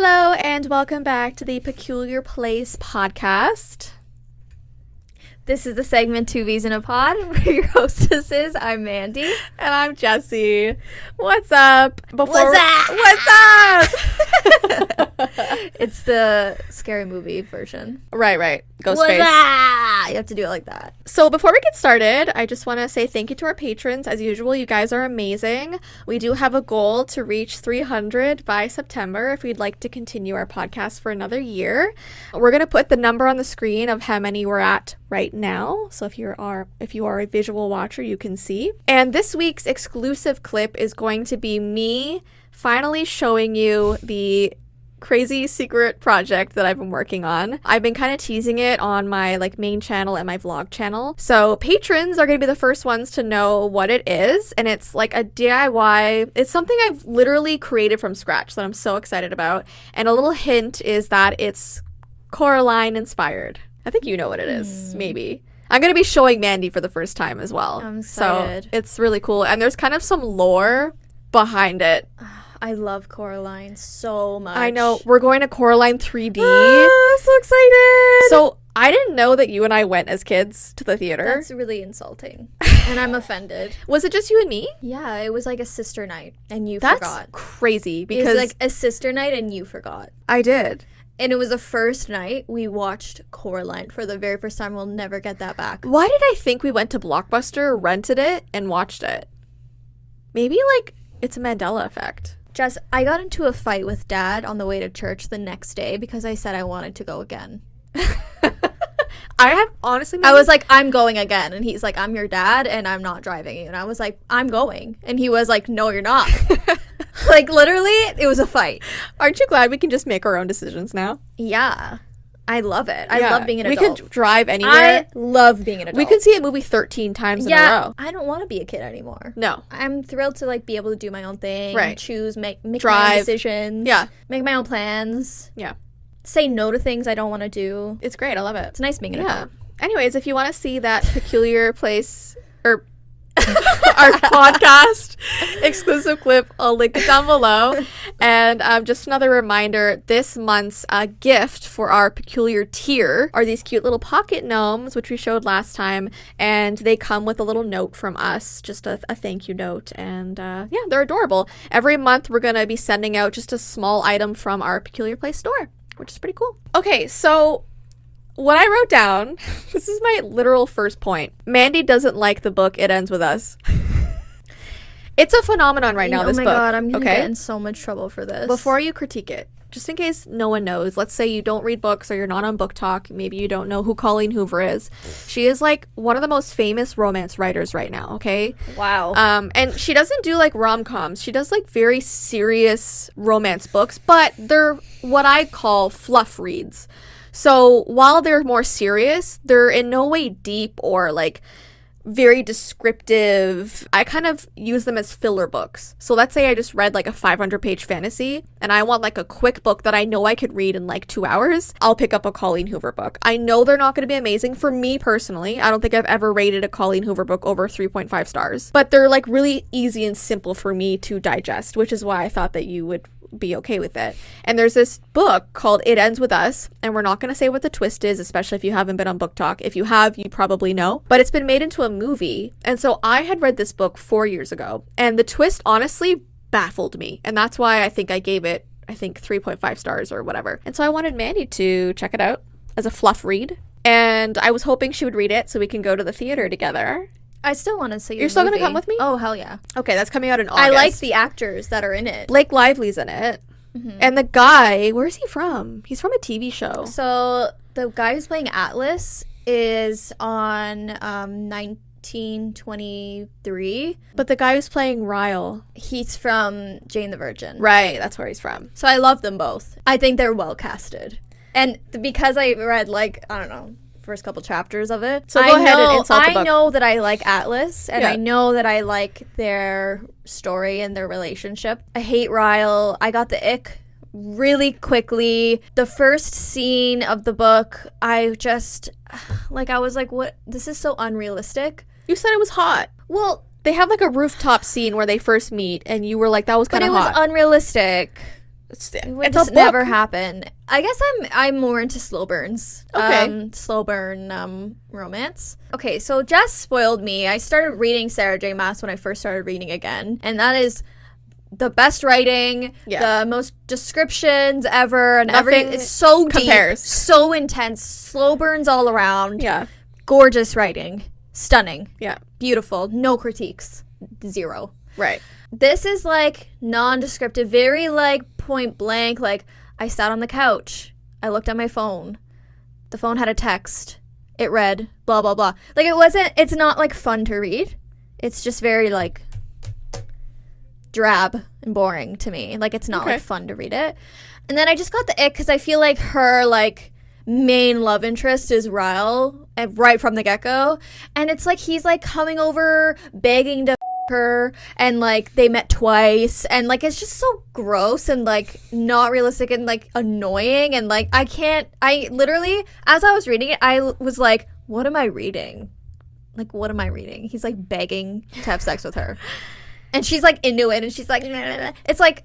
Hello, and welcome back to the Peculiar Place podcast. This is the segment Two Vees in a Pod, where your hostesses. I'm Mandii. And I'm Jessii. What's up? What's up? What's up? It's the scary movie version. Right. Ghostface. What's up? You have to do it like that. So before we get started, I just want to say thank you to our patrons. As usual, you guys are amazing. We do have a goal to reach 300 by September if we'd like to continue our podcast for another year. We're going to put the number on the screen of how many we're at right now. So if you are a visual watcher, you can see. And this week's exclusive clip is going to be me finally showing you the crazy secret project that I've been working on. I've been kind of teasing it on my main channel and my vlog channel. So patrons are going to be the first ones to know what it is. And it's like a DIY. It's something I've literally created from scratch that I'm so excited about. And a little hint is that it's Coraline inspired. I think you know what it is, maybe. I'm going to be showing Mandii for the first time as well. I'm excited. So it's really cool. And there's kind of some lore behind it. I love Coraline so much. I know. We're going to Coraline 3D. I'm so excited. So I didn't know that you and I went as kids to the theater. That's really insulting. And I'm offended. Was it just you and me? Yeah, it was like a sister night and you That's forgot. crazy It because was like a sister night and you forgot. I did. And it was the first night we watched Coraline for the very first time. We'll never get that back. Why did I think we went to Blockbuster, rented it, and watched it? Maybe it's a Mandela effect. Jess, I got into a fight with Dad on the way to church the next day because I said I wanted to go again. I have honestly. I was like, I'm going again. And he's like, I'm your dad and I'm not driving you. And I was like, I'm going. And he was like, no, you're not. Literally, it was a fight. Aren't you glad we can just make our own decisions now? Yeah. I love it. I love being an adult. We could drive anywhere. I love being an adult. We could see a movie 13 times in a row. I don't want to be a kid anymore. No. I'm thrilled to be able to do my own thing. Right. Choose, make Drive. my own decisions. Yeah. Make my own plans. Yeah. Say no to things I don't want to do. It's great. I love it. It's nice being an adult. Anyways, if you want to see that Peculiar Place or our podcast exclusive clip, I'll link it down below. And just another reminder, this month's gift for our Peculiar tier are these cute little pocket gnomes, which we showed last time. And they come with a little note from us, just a thank you note. And they're adorable. Every month, we're going to be sending out just a small item from our Peculiar Place store, which is pretty cool. Okay, so what I wrote down, this is my literal first point. Mandii doesn't like the book It Ends With Us. It's a phenomenon right now, this book. Oh my god, I'm going to get in so much trouble for this. Before you critique it, just in case no one knows, let's say you don't read books or you're not on Book Talk, maybe you don't know who Colleen Hoover is. She is one of the most famous romance writers right now, okay? Wow. And she doesn't do rom-coms. She does very serious romance books, but they're what I call fluff reads. So while they're more serious, they're in no way deep or very descriptive. I kind of use them as filler books. So let's say I just read a 500-page fantasy and I want a quick book that I know I could read in 2 hours. I'll pick up a Colleen Hoover book. I know they're not going to be amazing for me personally. I don't think I've ever rated a Colleen Hoover book over 3.5 stars, but they're really easy and simple for me to digest, which is why I thought that you would be okay with it. And there's this book called It Ends With Us, and we're not going to say what the twist is, especially if you haven't been on Book Talk. If you have, you probably know, but it's been made into a movie. And so I had read this book 4 years ago, and the twist honestly baffled me, and that's why I think I gave it 3.5 stars or whatever. And so I wanted Mandii to check it out as a fluff read, and I was hoping she would read it so we can go to the theater together. I still want to see You're still going to come with me? Oh, hell yeah. Okay, that's coming out in August. I like the actors that are in it. Blake Lively's in it. Mm-hmm. And the guy, where is he from? He's from a TV show. So the guy who's playing Atlas is on 1923. But the guy who's playing Ryle, he's from Jane the Virgin. Right, that's where he's from. So I love them both. I think they're well casted. And because I read first couple chapters of it. So go ahead and insult the book. I know that I like Atlas, and I know that I like their story and their relationship. I hate Ryle. I got the ick really quickly. The first scene of the book, I just, I was like, what? This is so unrealistic. You said it was hot. Well, they have a rooftop scene where they first meet, and you were like, that was kind of hot. But it was unrealistic. It would just never happen. I guess I'm more into slow burns. Okay. Slow burn romance. Okay, so Jess spoiled me. I started reading Sarah J. Maas when I first started reading again, and that is the best writing, the most descriptions ever, and everything. It's so deep, so intense, slow burns all around. Yeah. Gorgeous writing. Stunning. Yeah. Beautiful. No critiques. Zero. Right. This is like non-descriptive, very like point blank. Like, I sat on the couch. I looked at my phone. The phone had a text. It read blah blah blah. Like, it's not like fun to read. It's just very like drab and boring to me. Like, it's not like fun to read it. And then I just got the ick because I feel like her like main love interest is Ryle, and right from the get-go, and it's like he's like coming over begging to her, and like they met twice, and like it's just so gross and like not realistic and like annoying, and like I literally, as I was reading it, I was like, what am I reading? Like, what am I reading? He's like begging to have sex with her, and she's like into it, and she's like, nah. It's like,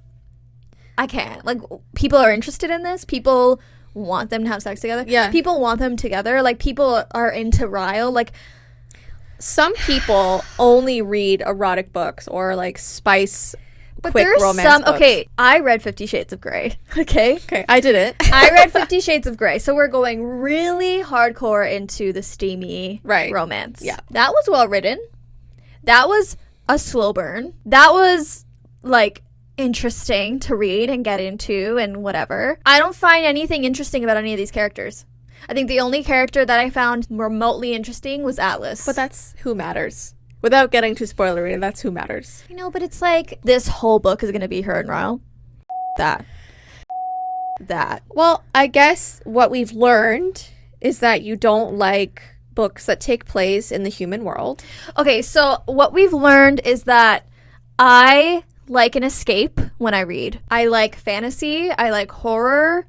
I can't. Like, people are interested in this. People want them to have sex together. Yeah. People want them together. Like, people are into Ryle. Like, some people only read erotic books or like spice, but quick there's romance some books. Okay, I read 50 Shades of Grey. Okay, I did it. I read 50 Shades of Grey, so we're going really hardcore into the steamy romance. Yeah. That was well written. That was a slow burn. That was like interesting to read and get into and whatever. I don't find anything interesting about any of these characters. I think the only character that I found remotely interesting was Atlas. But that's who matters. Without getting too spoilery, that's who matters. You know, but it's like this whole book is going to be her and Ryle. That. Well, I guess what we've learned is that you don't like books that take place in the human world. Okay, so what we've learned is that I like an escape when I read. I like fantasy. I like horror.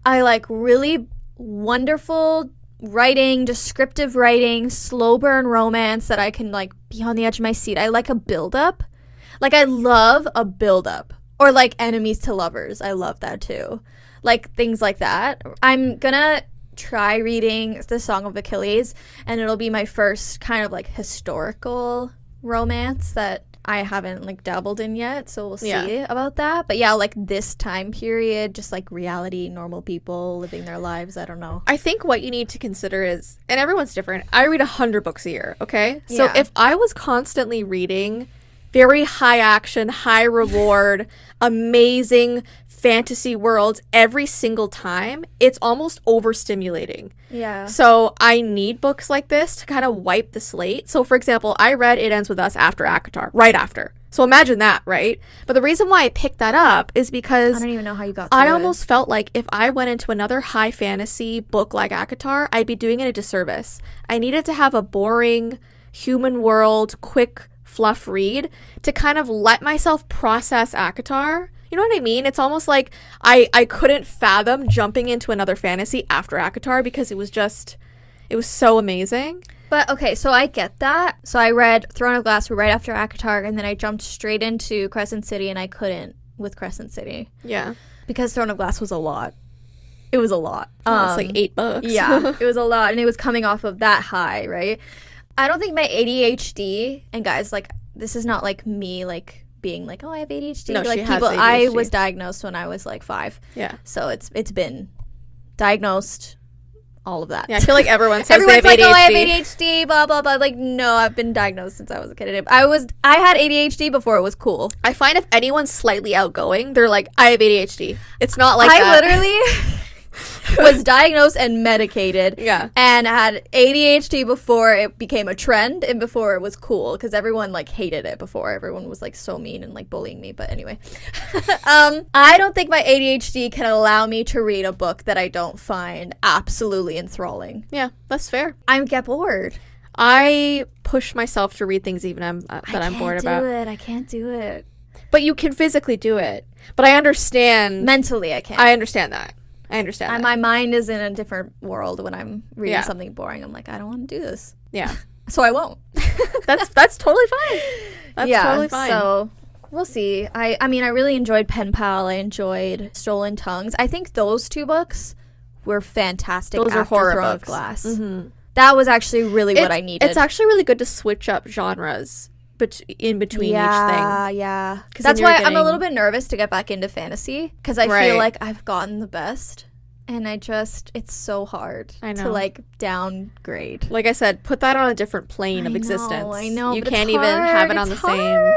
I like really wonderful writing, descriptive writing, slow burn romance that I can like be on the edge of my seat. I like a build-up. Like, I love a build-up. Or like enemies to lovers. I love that too. Like, things like that. I'm gonna try reading The Song of Achilles, and it'll be my first kind of like historical romance that I haven't like dabbled in yet, so we'll see about that. But yeah, like this time period, just like reality, normal people living their lives. I don't know. I think what you need to consider is, and everyone's different, I read 100 books a year, okay? So if I was constantly reading very high action, high reward, amazing fantasy worlds every single time, it's almost overstimulating. Yeah. So I need books like this to kind of wipe the slate. So for example, I read It Ends With Us after ACOTAR, right after. So imagine that, right? But the reason why I picked that up is because I don't even know how you got through I almost felt like if I went into another high fantasy book like ACOTAR, I'd be doing it a disservice. I needed to have a boring human world, quick fluff read to kind of let myself process ACOTAR. You know what I mean? It's almost like I couldn't fathom jumping into another fantasy after ACOTAR because it was so amazing. But okay, so I get that. So I read Throne of Glass right after ACOTAR, and then I jumped straight into Crescent City, and I couldn't with Crescent City. Yeah. Because Throne of Glass was a lot. It was a lot. It's like 8 books. Yeah, it was a lot, and it was coming off of that high, right? I don't think my ADHD, and guys, like, this is not like me, like, being like, oh, I have ADHD. No, like, she has ADHD. I was diagnosed when I was like 5. Yeah. So it's been diagnosed, all of that. Yeah, I feel like everyone says everyone's they have like, ADHD. oh, I have ADHD, blah blah blah. Like, no, I've been diagnosed since I was a kid. I had ADHD before it was cool. I find if anyone's slightly outgoing, they're like, I have ADHD. It's not like I literally was diagnosed and medicated. Yeah. And had ADHD before it became a trend and before it was cool, because everyone like hated it before. Everyone was like so mean and like bullying me. But anyway, I don't think my ADHD can allow me to read a book that I don't find absolutely enthralling. Yeah, that's fair. I get bored. I push myself to read things even I'm bored about. I can't do it. But you can physically do it. But I understand. Mentally, I can't. I understand that. That. My mind is in a different world when I'm reading something boring. I'm like, I don't want to do this. Yeah. So I won't. That's totally fine. That's totally fine. So We'll see. I mean, I really enjoyed Pen Pal. I enjoyed Stolen Tongues. I think those two books were fantastic. Those are horror Throne books. of Glass. Mm-hmm. That was actually really what I needed. It's actually really good to switch up genres in between each thing. Yeah. That's why I'm a little bit nervous to get back into fantasy, because I feel like I've gotten the best. And it's so hard to, like, downgrade. Like I said, put that on a different plane of existence. I know. You can't even have it on the same.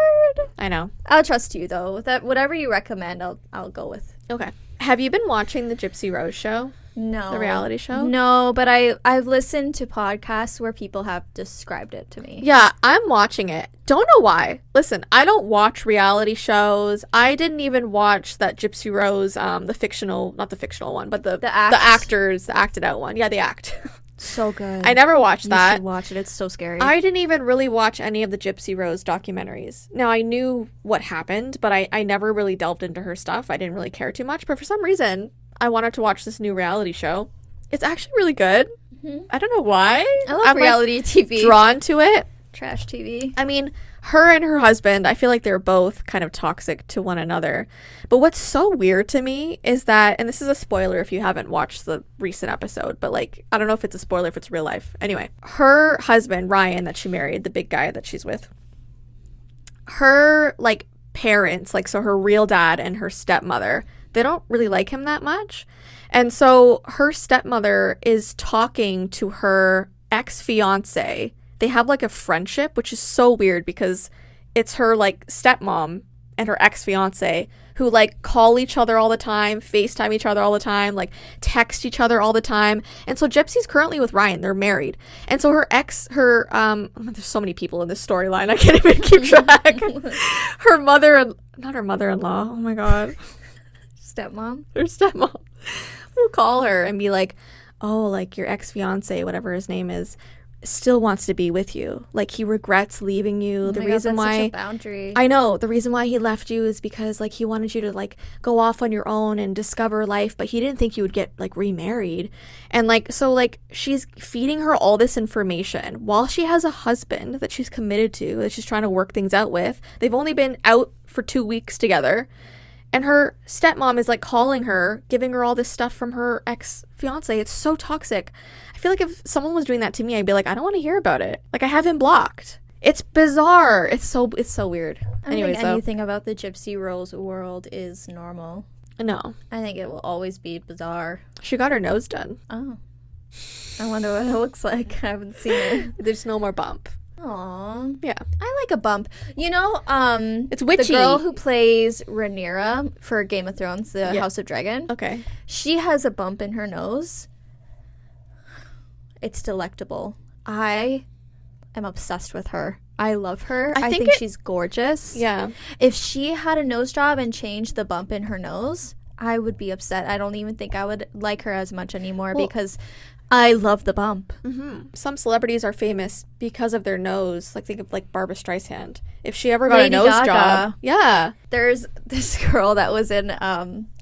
I know. I'll trust you, though. That whatever you recommend, I'll go with. Okay. Have you been watching the Gypsy Rose show? No. The reality show? No, but I've listened to podcasts where people have described it to me. Yeah, I'm watching it. Don't know why. Listen, I don't watch reality shows. I didn't even watch that Gypsy Rose, the fictional, not the fictional one, but the actors, the acted out one. Yeah, the act. So good. I never watched that. You should watch it. It's so scary. I didn't even really watch any of the Gypsy Rose documentaries. Now, I knew what happened, but I never really delved into her stuff. I didn't really care too much. But for some reason, I wanted to watch this new reality show. It's actually really good. Mm-hmm. I don't know why. I love reality TV. Drawn to it. Trash TV. I mean, her and her husband, I feel like they're both kind of toxic to one another. But what's so weird to me is that, and this is a spoiler if you haven't watched the recent episode, but like, I don't know if it's a spoiler if it's real life. Anyway, her husband, Ryan, that she married, the big guy that she's with, her like parents, like, so her real dad and her stepmother, they don't really like him that much. And so her stepmother is talking to her ex-fiance. They have like a friendship, which is so weird because it's her like stepmom and her ex-fiance who like call each other all the time, FaceTime each other all the time, like text each other all the time. And so Gypsy's currently with Ryan. They're married. And so there's so many people in this storyline. I can't even keep track. Not her mother-in-law. Oh my God. Stepmom. Her stepmom will call her and be like, oh, like your ex-fiance, whatever his name is, still wants to be with you. Like, he regrets leaving you. Oh the my reason God, that's why such a boundary. I know the reason why he left you is because like he wanted you to like go off on your own and discover life, but he didn't think you would get like remarried. And like, so like she's feeding her all this information while she has a husband that she's committed to, that she's trying to work things out with. They've only been out for 2 weeks together. And her stepmom is like calling her, giving her all this stuff from her ex-fiance. It's so toxic. I feel like if someone was doing that to me, I'd be like, I don't want to hear about it. Like, I have him blocked. It's bizarre. It's so weird. I don't think anything about the Gypsy Rose world is normal. No. I think it will always be bizarre. She got her nose done. Oh. I wonder what it looks like. I haven't seen it. There's no more bump. Aw. Yeah. I like a bump. You know, it's witchy. The girl who plays Rhaenyra for Game of Thrones, the House of Dragon. Okay. She has a bump in her nose. It's delectable. I am obsessed with her. I love her. I think she's gorgeous. Yeah. If she had a nose job and changed the bump in her nose, I would be upset. I don't even think I would like her as much anymore because I love the bump. Mm-hmm. Some celebrities are famous because of their nose. Like, think of like Barbra Streisand. If she ever got Lady a nose Gaga. job. Yeah. There's this girl that was in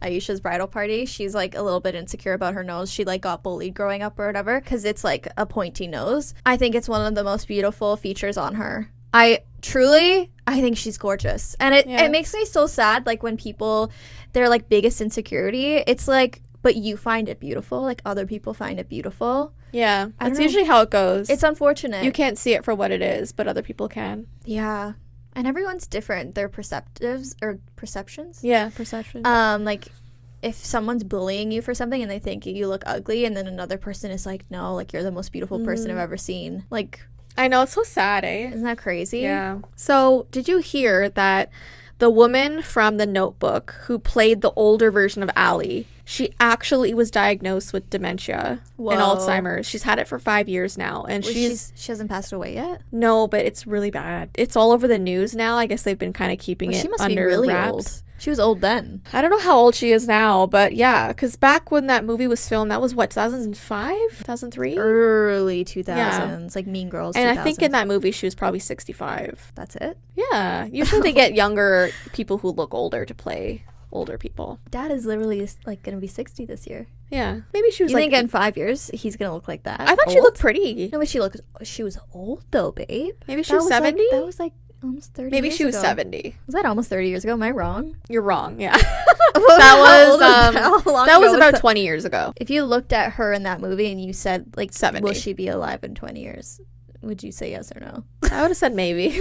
Aisha's bridal party. She's like a little bit insecure about her nose. She like got bullied growing up or whatever because it's like a pointy nose. I think it's one of the most beautiful features on her. I think she's gorgeous. And it makes me so sad, like when people, their like biggest insecurity, it's like, but you find it beautiful, like other people find it beautiful. Yeah, that's usually how it goes. It's unfortunate. You can't see it for what it is, but other people can. Yeah. And everyone's different. Their perceptions. Yeah, perceptions. Like if someone's bullying you for something and they think you look ugly, and then another person is like, no, like you're the most beautiful person I've ever seen. Like, I know, it's so sad, eh? Isn't that crazy? Yeah. So, did you hear that the woman from The Notebook who played the older version of Allie, she actually was diagnosed with dementia and Alzheimer's. She's had it for 5 years now, and she hasn't passed away yet? No, but it's really bad. It's all over the news now. I guess they've been kind of keeping it she must under be really wraps. Old. She was old then. I don't know how old she is now, but yeah, because back when that movie was filmed, that was what, 2005? 2003? Early 2000s, like Mean Girls. And 2000s. I think in that movie she was probably 65. That's it? Yeah. Usually they get younger people who look older to play older people. Dad is literally like going to be 60 this year. Yeah. Maybe she was think in 5 years he's going to look like that? I thought she looked pretty. No, but she was old though, babe. Maybe she was 70? That was like Almost 30 Maybe years she was ago. 70. Was that almost 30 years ago? Am I wrong? You're wrong, yeah. That was about 20 years ago. If you looked at her in that movie and you said, like, 70. will she be alive in 20 years? Would you say yes or no? I would have said maybe.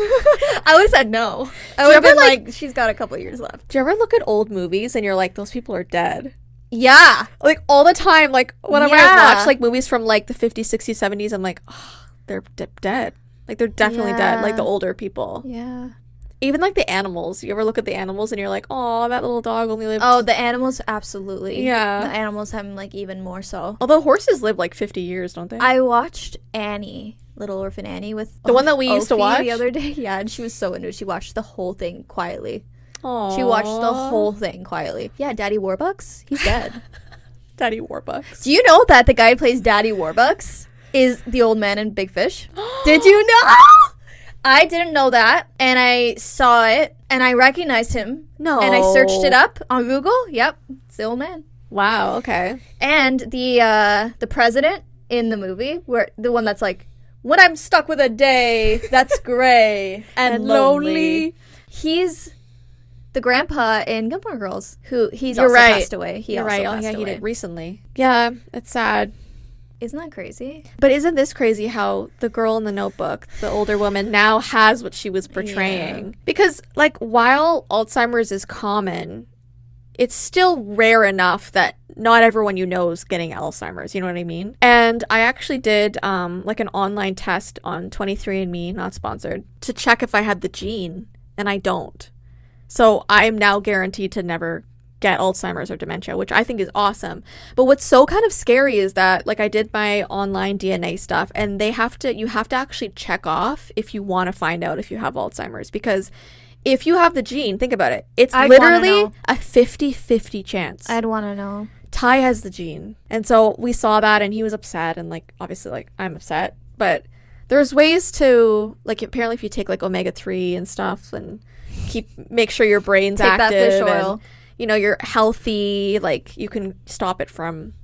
I would have said no. I would have been like, she's got a couple years left. Do you ever look at old movies and you're like, those people are dead? Yeah. Like, all the time. Like, whenever I watch, like, movies from, like, the 50s, 60s, 70s, I'm like, oh, they're dead. Like, they're definitely dead. Like, the older people. Yeah. Even, like, the animals. You ever look at the animals and you're like, oh, that little dog only lived... Oh, the animals, absolutely. Yeah. The animals have, like, even more so. Although horses live, like, 50 years, don't they? I watched Annie, Little Orphan Annie, with... The one that we used to watch? The other day. Yeah, and she was so into it. She watched the whole thing quietly. Aww. She watched the whole thing quietly. Yeah, Daddy Warbucks, he's dead. Daddy Warbucks. Do you know that the guy who plays Daddy Warbucks is the old man in Big Fish? Did you know? I didn't know that, and I saw it, and I recognized him. No. And I searched it up on Google. Yep, it's the old man. Wow, okay. And the president in the movie, where the one that's like, when I'm stuck with a day that's gray and lonely. He's the grandpa in Gilmore Girls, who he's also passed away. You're right. Oh, yeah, he did recently. Yeah, it's sad. Isn't that crazy? But isn't this crazy how the girl in the Notebook, the older woman, now has what she was portraying? Yeah. Because, like, while Alzheimer's is common, it's still rare enough that not everyone you know is getting Alzheimer's, you know what I mean? And I actually did, like, an online test on 23andMe, not sponsored, to check if I had the gene, and I don't. So I'm now guaranteed to never get Alzheimer's or dementia, which I think is awesome. But what's so kind of scary is that, like, I did my online DNA stuff, and you have to actually check off if you want to find out if you have Alzheimer's, because if you have the gene, think about it, it's literally a 50-50 chance. I'd want to know. Ty has the gene, and so we saw that, and he was upset, and, like, obviously, like, I'm upset, but there's ways to, like, apparently if you take, like, omega-3 and stuff, and make sure your brain's take active, that fish oil. And, you know, you're healthy, like, you can stop it from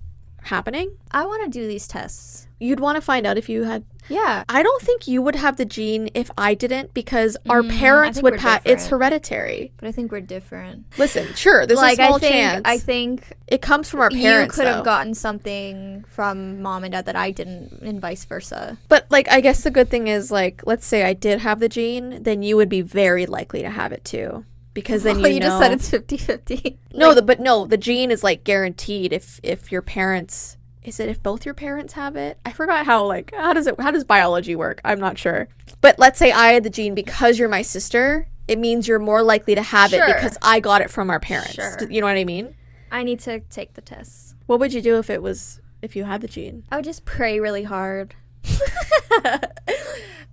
happening. I want to do these tests. You'd want to find out if you had... Yeah. I don't think you would have the gene if I didn't, because our parents would have... It's hereditary. But I think we're different. Listen, sure, there's a small chance. I think... It comes from our parents, You could have gotten something from mom and dad that I didn't, and vice versa. But, like, I guess the good thing is, like, let's say I did have the gene, then you would be very likely to have it, too. Because then you just said it's 50-50. No, the gene is, like, guaranteed if your parents... Is it if both your parents have it? I forgot how does biology work? I'm not sure. But let's say I had the gene because you're my sister. It means you're more likely to have it because I got it from our parents. Sure. You know what I mean? I need to take the tests. What would you do if you had the gene? I would just pray really hard.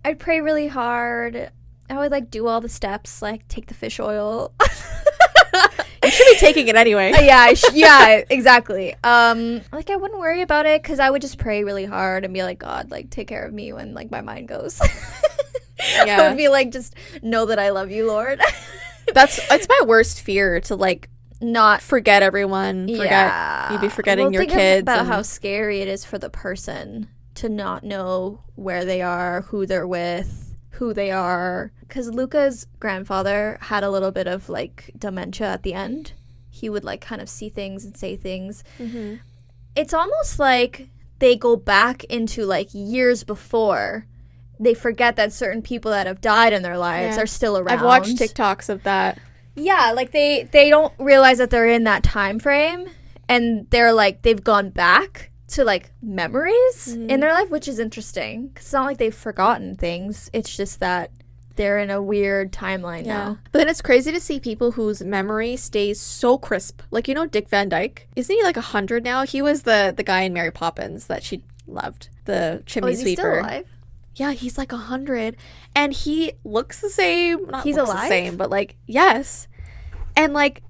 I'd pray really hard. I would, like, do all the steps, like, take the fish oil. You should be taking it anyway. Yeah, exactly. Like, I wouldn't worry about it because I would just pray really hard and be like, God, like, take care of me when, like, my mind goes. Yeah. I would be like, just know that I love you, Lord. It's my worst fear to, like, not forget everyone. You'd be forgetting your kids. About how scary it is for the person to not know where they are, who they're with, who they are. Because Luca's grandfather had a little bit of, like, dementia at the end. He would, like, kind of see things and say things. Mm-hmm. It's almost like they go back into, like, years before. They forget that certain people that have died in their lives are still around. I've watched TikToks of that. Yeah, like, they don't realize that they're in that time frame, and they're, like, they've gone back to, like, memories in their life, which is interesting. 'Cause it's not like they've forgotten things. It's just that they're in a weird timeline now. But then it's crazy to see people whose memory stays so crisp. Like, you know, Dick Van Dyke? Isn't he, like, 100 now? He was the guy in Mary Poppins that she loved. The chimney sweeper. Is he still alive? Yeah, he's, like, 100. And he looks the same. He's alive? The same, but, like, yes. And, like,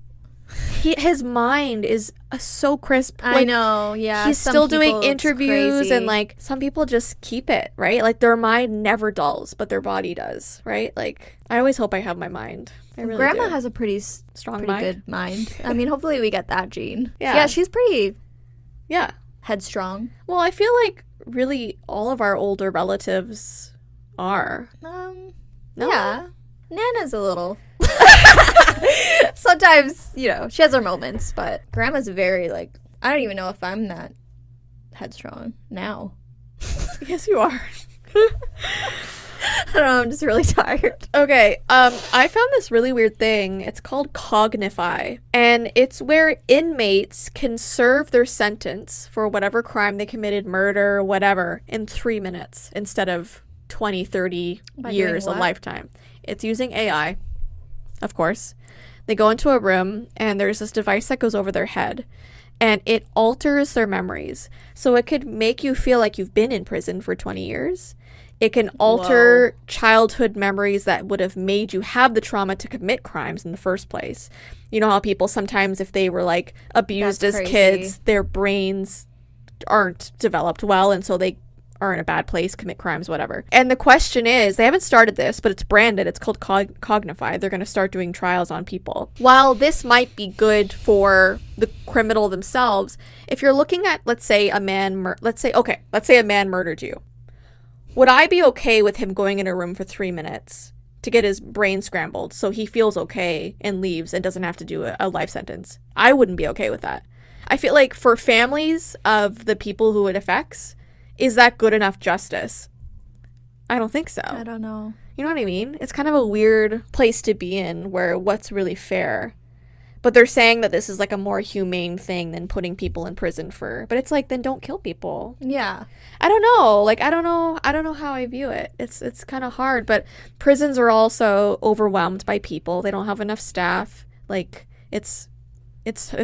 his mind is so crisp. Like, I know, yeah. He's still doing interviews, and, like, some people just keep it, right? Like, their mind never dulls, but their body does, right? Like, I always hope I have my mind. I really Grandma do. has a pretty good mind. I mean, hopefully we get that gene. Yeah, she's pretty headstrong. Well, I feel like really all of our older relatives are. No? Yeah. Nana's a little. Sometimes, you know, she has her moments, but grandma's very, like, I don't even know if I'm that headstrong now. Yes, you are. I don't know, I'm just really tired. Okay, I found this really weird thing. It's called Cognify, and it's where inmates can serve their sentence for whatever crime they committed, murder, whatever, in 3 minutes instead of 20, 30 years, a lifetime. It's using AI, of course. They go into a room, and there's this device that goes over their head, and it alters their memories. So it could make you feel like you've been in prison for 20 years. It can alter childhood memories that would have made you have the trauma to commit crimes in the first place. You know how people sometimes, if they were like abused as kids, their brains aren't developed well, and so they are in a bad place, commit crimes, whatever. And the question is, they haven't started this, but it's branded. It's called Cognify. They're going to start doing trials on people. While this might be good for the criminal themselves, if you're looking at, let's say a man, let's say a man murdered you. Would I be okay with him going in a room for 3 minutes to get his brain scrambled so he feels okay and leaves and doesn't have to do a life sentence? I wouldn't be okay with that. I feel like for families of the people who it affects, is that good enough justice? I don't think so. I don't know. You know what I mean? It's kind of a weird place to be in where what's really fair. But they're saying that this is like a more humane thing than putting people in prison for. But it's like, then don't kill people. Yeah. I don't know. Like, I don't know how I view it. It's kind of hard. But prisons are also overwhelmed by people. They don't have enough staff. Like, it's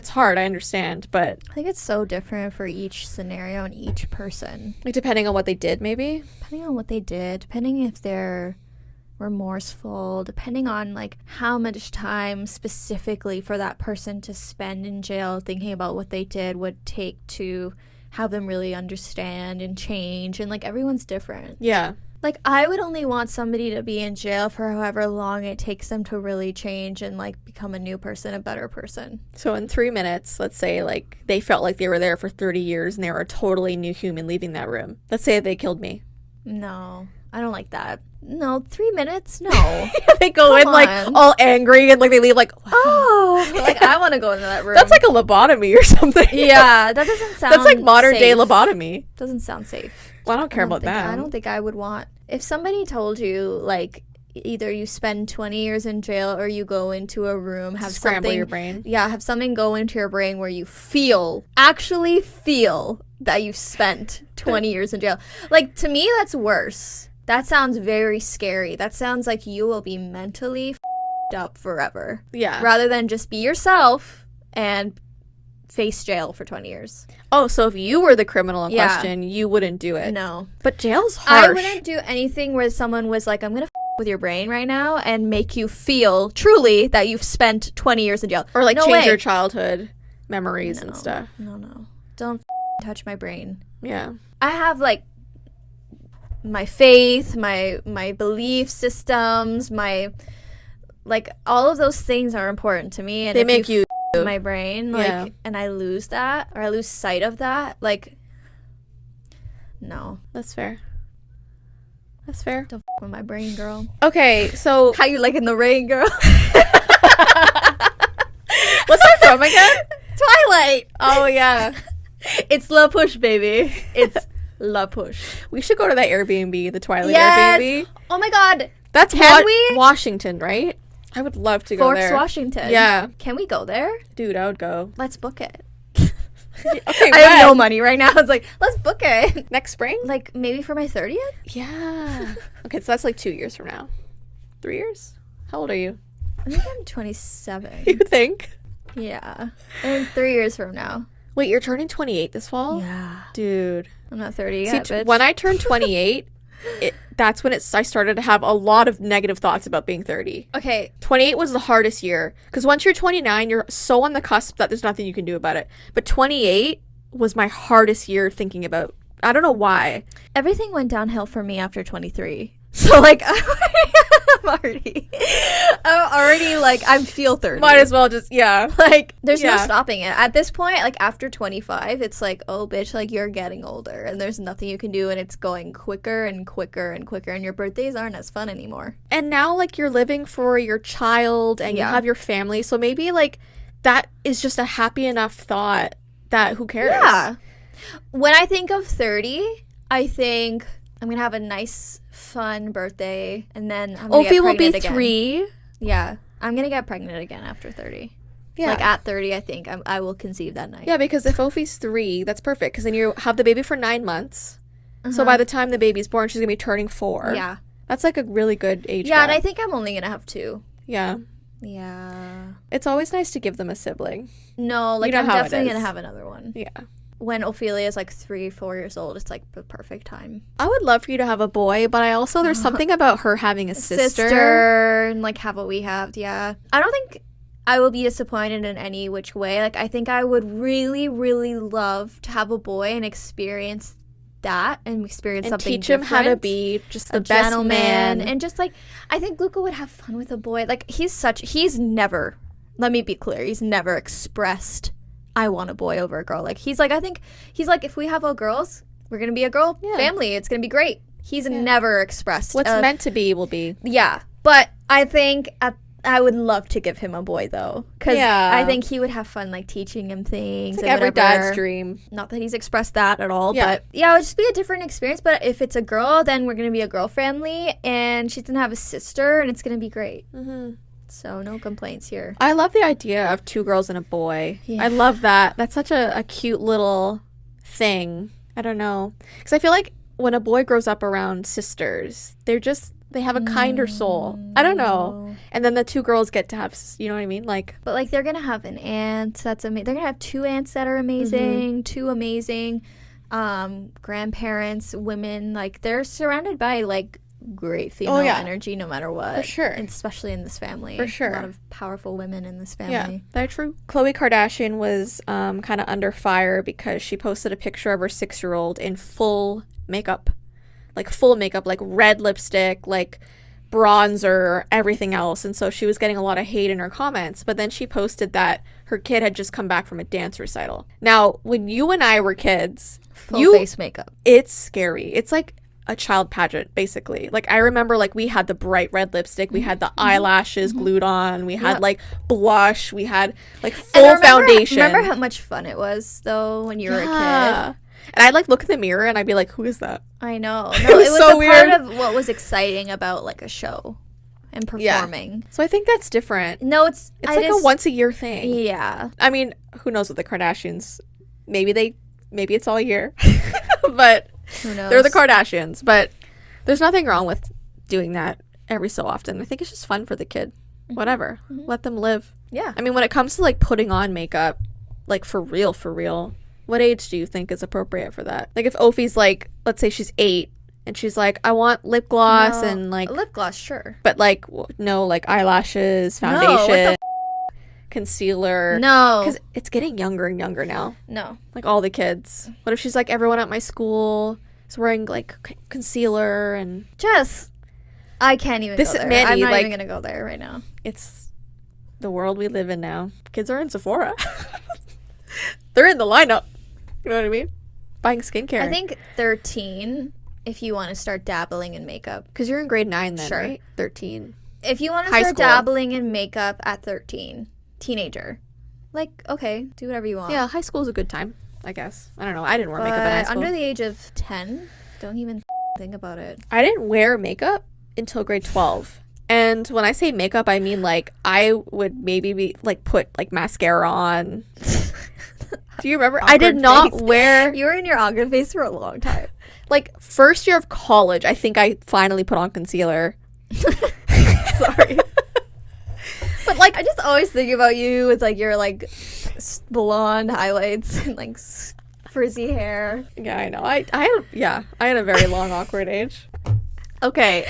hard. I understand. But I think it's so different for each scenario and each person. like, depending on what they did, maybe. Depending on what they did. Depending if they're remorseful, depending on like how much time specifically for that person to spend in jail thinking about what they did would take to have them really understand and change, and like everyone's different. Yeah. Like I would only want somebody to be in jail for however long it takes them to really change and like become a new person, a better person. So in 3 minutes, let's say like they felt like they were there for 30 years and they were a totally new human leaving that room. Let's say they killed me. No, I don't like that. No, 3 minutes? No. They go in like all angry and like they leave like, wow. Oh, like I want to go into that room. That's like a lobotomy or something. Yeah, that doesn't sound That's like modern safe. day lobotomy. Doesn't sound safe. Well, I don't care about that. I don't think I would want, if somebody told you like either you spend 20 years in jail or you go into a room, have scramble something, your brain. Yeah, have something go into your brain where you actually feel that you've spent 20 years in jail. Like, to me, that's worse. That sounds very scary. That sounds like you will be mentally up forever. Yeah. Rather than just be yourself and face jail for 20 years. Oh, so if you were the criminal in question, you wouldn't do it. No. But jail's harsh. I wouldn't do anything where someone was like, I'm going to with your brain right now and make you feel truly that you've spent 20 years in jail. Or like change way. your childhood memories and stuff. No. Don't touch my brain. Yeah. I have like my faith, my belief systems, my like all of those things are important to me, and they make you my brain like and I lose that or I lose sight of that, like no. That's fair. Don't with my brain, girl. Okay, so how you liking the rain, girl? What's that from again? Twilight. Oh yeah. It's La Push, baby. It's La Push. We should go to that Airbnb, the Twilight Airbnb. Oh my god. That's we? Washington, right? I would love to go there. Forks, Washington. Yeah. Can we go there? Dude, I would go. Let's book it. Okay, I have no money right now. It's like, let's book it. Next spring? Like, maybe for my 30th? Yeah. Okay, so that's like 2 years from now. 3 years? How old are you? I think I'm 27. You think? Yeah. And 3 years from now. Wait, you're turning 28 this fall? Yeah. Dude. I'm not 30 yet, bitch. When I turned 28, that's when I started to have a lot of negative thoughts about being 30. Okay. 28 was the hardest year. Because once you're 29, you're so on the cusp that there's nothing you can do about it. But 28 was my hardest year thinking about. I don't know why. Everything went downhill for me after 23. So, like, I'm already like I feel 30. Might as well just like there's no stopping it. At this point, like after 25, it's like, oh bitch, like you're getting older and there's nothing you can do and it's going quicker and quicker and quicker and your birthdays aren't as fun anymore. And now like you're living for your child and you have your family, so maybe like that is just a happy enough thought that who cares? Yeah. When I think of 30, I think I'm gonna have a nice, fun birthday, and then I'm gonna get will be pregnant again. 3. Yeah, I'm gonna get pregnant again after 30. Yeah, like at 30, I think I will conceive that night. Yeah, because if Ophi's 3, that's perfect. Because then you have the baby for 9 months. So by the time the baby's born, she's gonna be turning 4. Yeah, that's like a really good age. Yeah, gap. and I think I'm only gonna have 2. Yeah. Yeah. It's always nice to give them a sibling. No, like I'm definitely gonna have another one. Yeah. When Ophelia is like 3-4 years old, it's like the perfect time. I would love for you to have a boy, but I also there's something about her having a sister and like have what we have. Yeah, I don't think I will be disappointed in any which way. Like I think I would really, really love to have a boy and experience that and experience something teach him how to be just the best man, and just like I think Luca would have fun with a boy. Like he's never, let me be clear, he's never expressed I want a boy over a girl. Like he's like, I think he's like, if we have all girls, we're gonna be a girl family. It's gonna be great. He's never expressed what's meant to be will be. Yeah, but I think I would love to give him a boy though, because I think he would have fun like teaching him things. It's like every dad's dream. Not that he's expressed that at all, but yeah, it would just be a different experience. But if it's a girl, then we're gonna be a girl family, and she's gonna have a sister, and it's gonna be great. So no complaints here. I love the idea of 2 girls and a boy. Yeah. I love that. That's such a cute little thing. I don't know. Because I feel like when a boy grows up around sisters, they have a kinder soul. I don't know. And then the 2 girls get to have, you know what I mean? Like, but like they're going to have an aunt that's amazing. They're going to have 2 aunts that are amazing, 2 amazing grandparents, women. Like they're surrounded by like great female energy no matter what, for sure, and especially in this family, for sure, a lot of powerful women in this family. Yeah, very true. Khloe Kardashian was kind of under fire because she posted a picture of her 6-year-old in full makeup, like red lipstick, like bronzer, everything else, and so she was getting a lot of hate in her comments. But then she posted that her kid had just come back from a dance recital. Now when you and I were kids, full face makeup, it's scary. It's like a child pageant, basically. Like I remember, like we had the bright red lipstick, we had the eyelashes glued on, we had like blush, we had like full foundation. Remember how much fun it was though when you were a kid? And I'd like look in the mirror and I'd be like, who is that? I know. No, it was so weird. Part of what was exciting about like a show and performing. So I think that's different. No, it's like a once a year thing. Yeah. I mean, who knows with the Kardashians? Maybe it's all year. But who knows? They're the Kardashians, but there's nothing wrong with doing that every so often. I think it's just fun for the kid. Whatever. Let them live. Yeah. I mean, when it comes to like putting on makeup, like for real, what age do you think is appropriate for that? Like if Ophi's like, let's say she's 8 and she's like, I want lip gloss and like... lip gloss, sure. But like, no, like eyelashes, foundation, concealer. No. Because it's getting younger and younger now. No. Like all the kids. What if she's like, everyone at my school is wearing like concealer and... Jess, I can't even go there. Mandii, I'm not like, even going to go there right now. It's the world we live in now. Kids are in Sephora. They're in the lineup. You know what I mean? Buying skincare. I think 13, if you want to start dabbling in makeup. Because you're in grade 9 then, sure. Right? 13. If you want to start dabbling in makeup at 13, teenager, like, okay, do whatever you want. Yeah, high school is a good time, I guess. I don't know. I didn't wear makeup in high school. Under the age of 10, don't even think about it. I didn't wear makeup until grade 12. And when I say makeup, I mean, like, I would maybe be, like, put, like, mascara on. Do you remember? I did not wear... You were in your awkward face for a long time. Like, first year of college, I think I finally put on concealer. Sorry. But, like, I just always think about you with, like, your, like, blonde highlights and, like, frizzy hair. Yeah, I know. I had a very long, awkward age. Okay.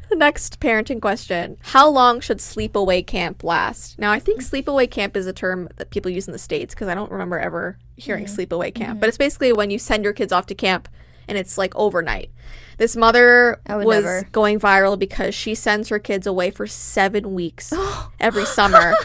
The next parenting question. How long should sleepaway camp last? Now, I think sleepaway camp is a term that people use in the States because I don't remember ever hearing sleepaway camp. But it's basically when you send your kids off to camp and it's like overnight. This mother was never. going viral because she sends her kids away for 7 weeks every summer.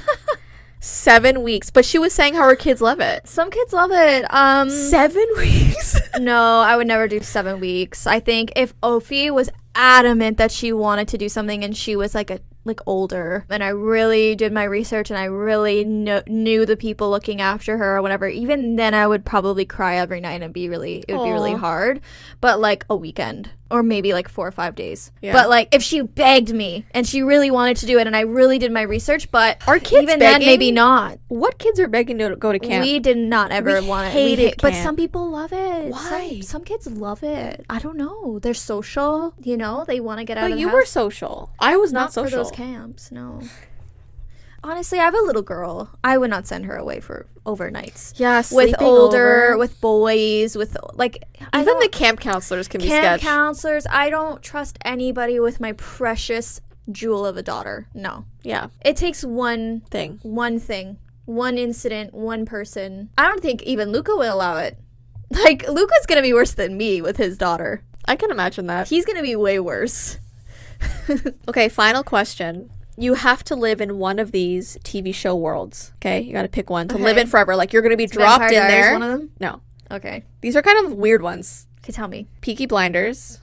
7 weeks. But she was saying how her kids love it. Some kids love it. 7 weeks? No, I would never do 7 weeks. I think if Ophi was adamant that she wanted to do something and she was like older, and I really did my research and I really knew the people looking after her or whatever, even then I would probably cry every night and it would be really hard. But like a weekend or maybe like 4 or 5 days. Yeah. But like if she begged me and she really wanted to do it and I really did my research, but are kids even begging? Then maybe not. What kids are begging to go to camp? We did not ever want it. But some people love it. Why? Some kids love it. I don't know. They're social, you know, they want to get out of the house. But you were social. I was not social. For those camps, no. Honestly, I have a little girl. I would not send her away for overnights. Yeah, with older, with boys, with like even the camp counselors can be sketch. Camp counselors, I don't trust anybody with my precious jewel of a daughter. No. Yeah. It takes one thing, one incident, one person. I don't think even Luca will allow it. Like Luca's gonna be worse than me with his daughter. I can imagine that. He's gonna be way worse. Okay, final question. You have to live in one of these TV show worlds. Okay, you got to pick one to live in forever. Like you're going to be dropped in there. One of them? No. Okay. These are kind of weird ones. Okay, tell me. Peaky Blinders.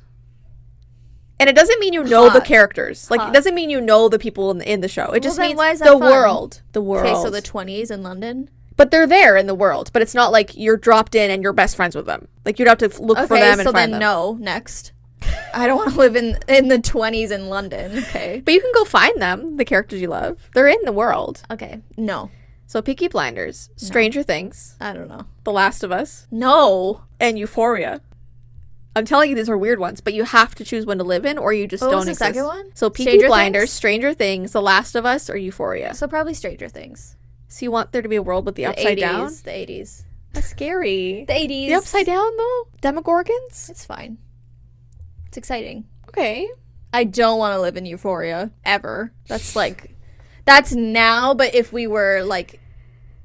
And it doesn't mean you know the characters. Like it doesn't mean you know the people in the show. It just means the world. The world. Okay, so the 20s in London. But they're there in the world. But it's not like you're dropped in and you're best friends with them. Like you'd have to look for them and find them. Okay, so then no. Next. I don't want to live in the 20s in London. Okay. But you can go find them, the characters you love. They're in the world. Okay. No. So Peaky Blinders, Stranger Things. I don't know. The Last of Us. No. And Euphoria. I'm telling you these are weird ones, but you have to choose one to live in or you just don't exist. What's the second one? So Peaky Blinders, Stranger Things, The Last of Us, or Euphoria. So probably Stranger Things. So you want there to be a world with the upside 80s, down? The 80s. That's scary. The 80s. The upside down though? Demogorgons? It's fine. It's exciting. Okay. I don't want to live in Euphoria ever. That's now, but if we were like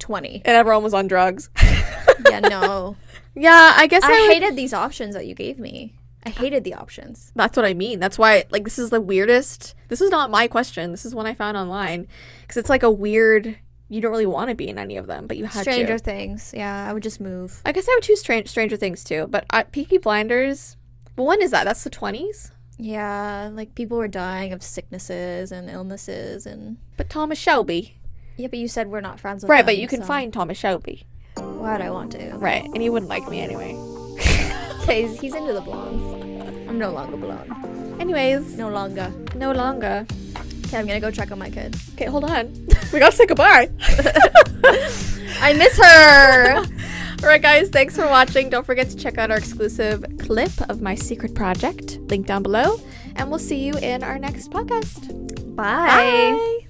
20 and everyone was on drugs. Yeah, no. Yeah, I guess I hated these options that you gave me. I hated the options. That's what I mean. That's why, like, this is the weirdest. This is not my question. This is one I found online. Because it's like a weird, you don't really want to be in any of them, but you had Stranger Things. Yeah, I would just move. I guess I would choose Stranger Things too. But Peaky Blinders, but when is that? That's the 20s? Yeah, like people were dying of sicknesses and illnesses and... But Thomas Shelby. Yeah, but you said we're not friends with Right, them, but you can find Thomas Shelby. Why would I want to? Right, and he wouldn't like me anyway. Okay, he's into the blondes. I'm no longer blonde. Anyways. No longer. No longer. Okay, I'm gonna go check on my kid. Okay, hold on. We gotta say goodbye. I miss her! Alright guys, thanks for watching. Don't forget to check out our exclusive clip of my secret project. Link down below. And we'll see you in our next podcast. Bye. Bye.